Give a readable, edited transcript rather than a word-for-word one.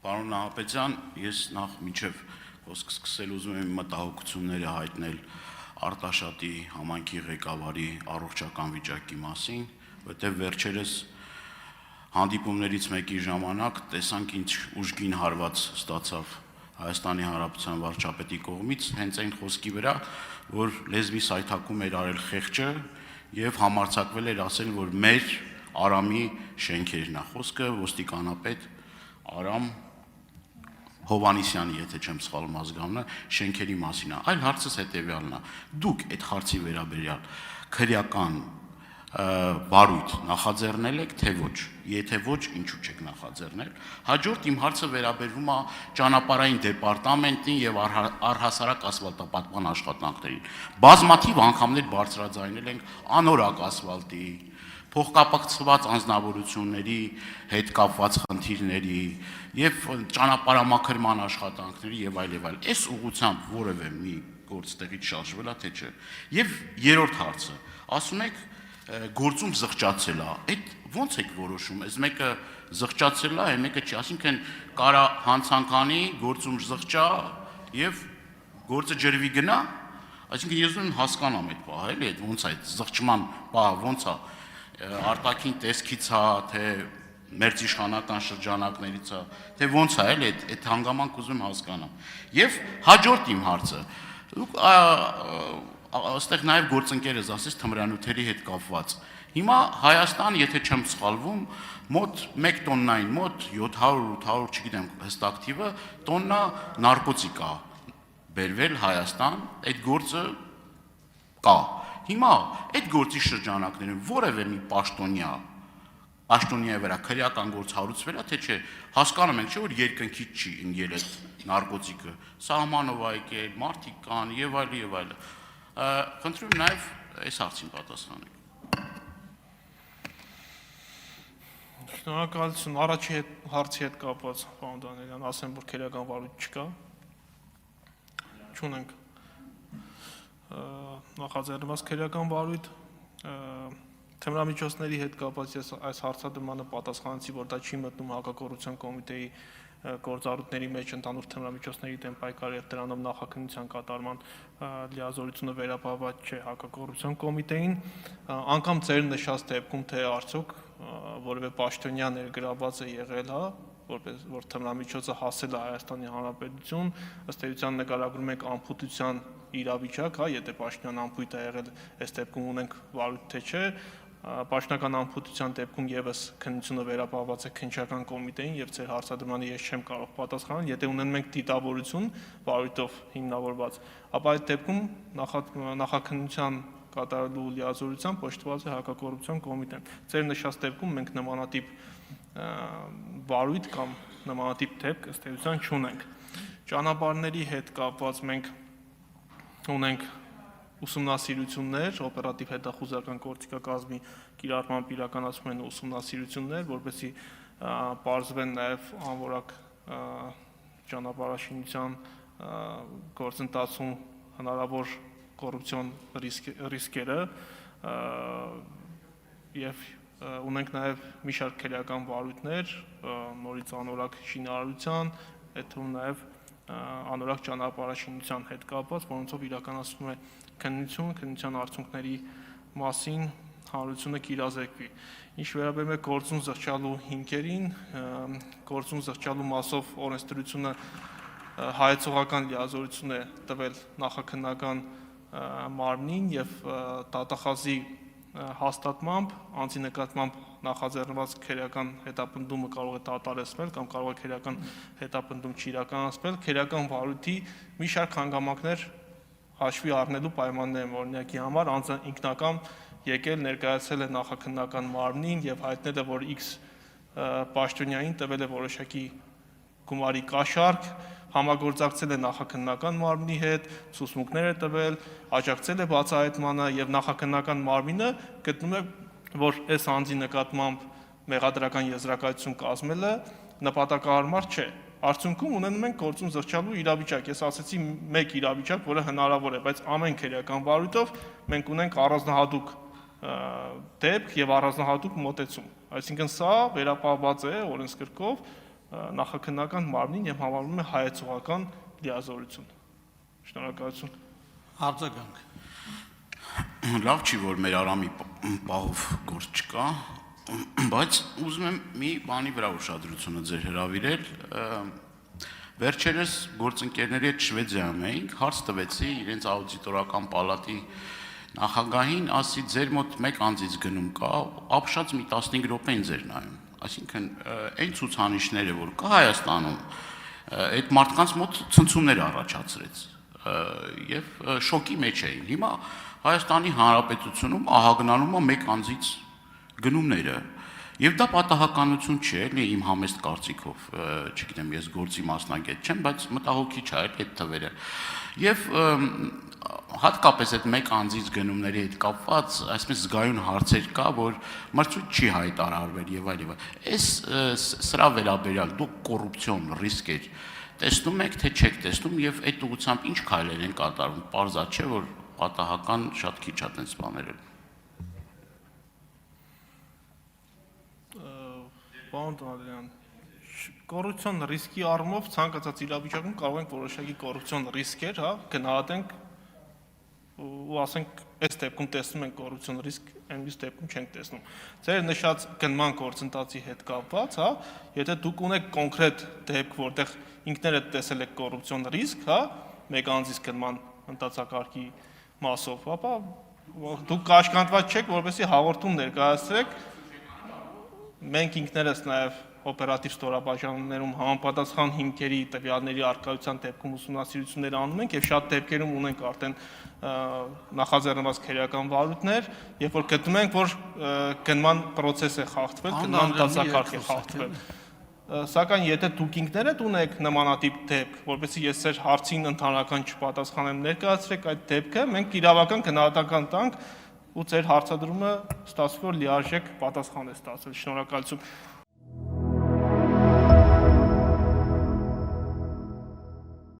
Պարոն Նահապետյան, ես նախ մինչև խոսք սկսել ուզում եմ մտահոգությունները հայտնել Արտաշատի համայնքի ղեկավարի առողջական վիճակի մասին, որտեղ վերջերս հանդիպումներից մեկի ժամանակ տեսանք ինչ ուժգին հարված ստացավ Հայաստանի Հանրապետության վարչապետի կողմից հենց այն խոսքի վրա, որ լեզվի սայթակում էր արել խեղճը եւ համարձակվել էր ասել, որ մեր Արամի շենքերն է խոսքը ոստիկանապետ Արամ Հովանիսյանի, եթե չեմ սխալվում ազգանունը, շենքերի մասին է։ Այլ հարցս հետևյալն է. դուք այդ հարցի վերաբերյալ քրեական բարույթ նախաձեռնել եք, թե ոչ։ Եթե ոչ, ինչու չեք նախաձեռնել։ Հաջորդ իմ հարցը վերաբերվում է ճանապարհային դեպարտամենտին եւ առհասարակ ասֆալտապատման աշխատանքներին։ Բազմաթիվ անգամներ բարձրաձայնել ենք անորակ ասֆալտի, փոխկապակցված անձնավորությունների հետ կապված խնդիրների եւ ճանապարհամաքրման աշխատանքների եւ այլ եւ այլ։ Այս ուղղությամբ որևէ մի գործ տեղից շարժվել է, թե չէ։ Եվ երրորդ հարցը, ասում եք գործում զղջացել է։ Այդ ո՞նց եք որոշում։ Այս մեկը զղջացել է, այն մեկը չի, այսինքն կարա հանցանկանի գործում զղջա եւ գործը ջրվի գնա։ Այսինքն ես ուզում եմ հասկանամ այդ բանը, էլի, այդ ո՞նց է այդ զղջման բանը, ո՞նց է արտաքին տեսքից է, թե մերձիշխանական շրջանակներից է, թե ո՞նց է, էլի, այդ հանգամանք ուզում եմ հասկանամ։ Եվ հաջորդ իմ հարցը, դուք այստեղ նաև գործընկերս ասես թմրանյութերի հետ կապված։ Հիմա Հայաստան, եթե չեմ սխալվում, մոտ 1 տոննային մոտ 700-800, չգիտեմ հստակ թիվը, տոննա նարկոտիկ է բերվել Հայաստան, այդ գործը կա։ Հիմա այդ գործի շրջանակներում որևէ մի պաշտոնյայի վրա քրեական գործ հարուցվել է, թե չէ, հասկանում ենք, չէ՞ որ երկնքից չի ընկել այդ նարկոտիկը, սահմանով է եկել, մարդիկ կան եւ այլ եւ այլ։ Խնդրում եմ նաեւ այս հարցին պատասխանեք։ Շնորհակալություն, առաջի հարցի հետ կապված, պարոն Դանիելյան, ասեմ, որ քրեական վարույթ չկա։ Չունենք նախաձեռնված քրեական վարույթ, թմրամիջոցների հետ կապված ես այս հարցադրմանը պատասխանեցի, որ դա չի մտնում հակակոռուպցիոն կոմիտեի գործառույթների մեջ ընդհանուր թմրամիջոցների դեմ պայքարի եւ դրանով նախաքննության կատարման լիազորությունը վերապահված չէ հակակոռուպցիոն կոմիտեին, անգամ ձեր նշած դեպքում թե արդյոք որևէ պաշտոնյա ներգրաված է եղել, որպես որ թմրամիջոցը հասել է Հայաստանի Հանրապետություն, ըստ էության նկարագրում եք անփութության իրավիճակ, եթե պաշտոնյան անփույթ է եղել, այս դեպքում ունենք վարույթ թե չէ, պաշտոնական անփութության դեպքում եւս քննությունը վերապահված է քննչական կոմիտեին եւ ձեր հարցադրմանը ես չեմ կարող պատասխանել, եթե ունենում ենք դիտավորություն վարույթով հիմնավորված, ապա այդ դեպքում նախաքննության կատարելու լիազորությամբ օժտված է հակակոռուպցիոն կոմիտեն։ Ձեր նշած դեպքում մենք նմանատիպ վարույթ կամ նմանատիպ դեպք ըստ էության չունենք։ Ճանապարհների հետ կապված մենք ունենք ուսումնասիրություններ, օպերատիվ հետախուզական գործիքակազմի կիրառմամբ իրականացում են ուսումնասիրություններ, որպեսզի պարզվեն նաև անորակ ճանապարհաշինության գործընթացում հնարավոր կոռուպցիոն ռիսկերը եւ ունենք նաև մի շարք քրեական վարույթներ, նորից անորակ շինարարության, այդ թվում նաև անորակ ճանապարհաշինության հետ կապված, որոնցով իրականացվում է քննության արդյունքների մասին հանրությունը կիրազեկվի։ Ինչ վերաբերում է գործուն զղջալու հիմքերին, գործուն զղջալու մասով օրենսդրությունը հայեցողական լիազորություն է տվել նախաքննական մարմնին եւ դատախազի հաստատմամբ անձի նկատմամբ նախաձեռնված քրեական հետապնդումը կարող է դատարեցվել կամ կարող է քրեական հետապնդում չիրականացվել, քրեական վարույթի մի շարք հանգամանքներ հաշվի առնելու պայմաններում, օրինակի համար անձը ինքնական եկել ներկայացել է նախաքննական մարմնին եւ հայտնել է, որ X պաշտոնյային տվել է որոշակի գումարի կաշառք, համագործակցել է նախաքննական մարմնի հետ, ցուցմունքներ է տվել, աջակցել է բացահայտմանը եւ նախաքննական մարմինը գտնում է, որ այս անձի նկատմամբ մեղադրական եզրակացություն կազմելը նպատակահարմար չէ։ Արդյունքում ունենում ենք գործում զղջալու իրավիճակ։ Ես ասացի մեկ իրավիճակ, որը հնարավոր է, բայց ամեն քրեական վարույթով մենք ունենք առանձնահատուկ դեպք եւ առանձնահատուկ մոտեցում։ Այսինքն սա վերապահված է օրենսգրքով նախաքննական մարմնին եւ համարվում է հայեցողական լիազորություն։ Շնորհակալություն։ Արձագանք։ Լավ չի, որ մեր Արամի պահով գործ չկա, բայց ուզում եմ մի բանի վրա ուշադրությունը ձեր հրավիրել։ Վերջերս գործընկերների հետ Շվեդիայում էինք, հարց տվեցի իրենց աուդիտորական պալատի նախագահին, ասի ձեր մոտ մեկ անձից գնում կա, ապշած մի 15 րոպեն ձեր նայում։ Այսինքն այն ցուցանիշները, որ կա Հայաստանում, այդ մարդկանց մոտ ցնցումներ առաջացրեց եւ շոկի մեջ էին։ Հիմա Հայաստանի Հանրապետությունում ահագնանում է մեկ անձից գնումները եւ դա պատահականություն չէ, էլի իմ համեստ կարծիքով, չգիտեմ, ես գործի մասնագետ չեմ, բայց մտահոգիչ է այդ թվերը։ Եվ հատկապես այդ մեկ անձից գնումների հետ կապված այսպես զգայուն հարցեր կա, որ մրցույթ չի հայտարարվել եւ այլ եւ այլ։ Այս սրա վերաբերյալ դուք կոռուպցիոն ռիսկեր տեսնում եք, թե չեք տեսնում եւ այդ ուղղությամբ ինչ քայլեր են կատարվում։ Պարզա չէ, որ պատահական շատ քիչ է տենց բաները։ Պարոն Տրադյան, կոռուպցիոն ռիսկի առումով ցանկացած իրավիճակում կարող ենք որոշակի կոռուպցիոն ռիսկեր, հա, գնահատենք ու ասենք, այս դեպքում տեսնում ենք կոռուպցիոն ռիսկ, այնպես դեպքում չենք տեսնում։ Ձեր նշած գնման գործընթացի հետ կապված, հա, եթե դուք ունեք կոնկրետ դեպք, որտեղ ինքներդ տեսել եք կոռուպցիոն ռիսկ, հա, մեկ անձից գնման ընթացակարգի մասով, ապա դուք կաշկանդված չեք, որպեսզի հաղորդում ներկայացրեք։ Մենք ինքներս նաև օպերատիվ ստորաբաժանումներում համապատասխան հիմքերի տվյալների արկայության դեպքում ուսումնասիրություններ անում ենք եւ շատ դեպքերում ունենք արդեն նախաձեռնված քերական վարույթներ, երբ որ գտնում ենք, որ գնման process է խախտվել, գնման դասակարգ է խախտվել։ Սակայն եթե դուք ինքներդ ունեք նմանատիպ դեպք, որպեսզի ես ձեր հարցին ընդհանրական չպատասխանեմ, ներկայացրեք այդ դեպքը, մենք իրավական գնահատական տանք ու ձեր հարցադրումը ստացվի, որ լիարժեք պատասխան է ստացել։ Շնորհակալություն։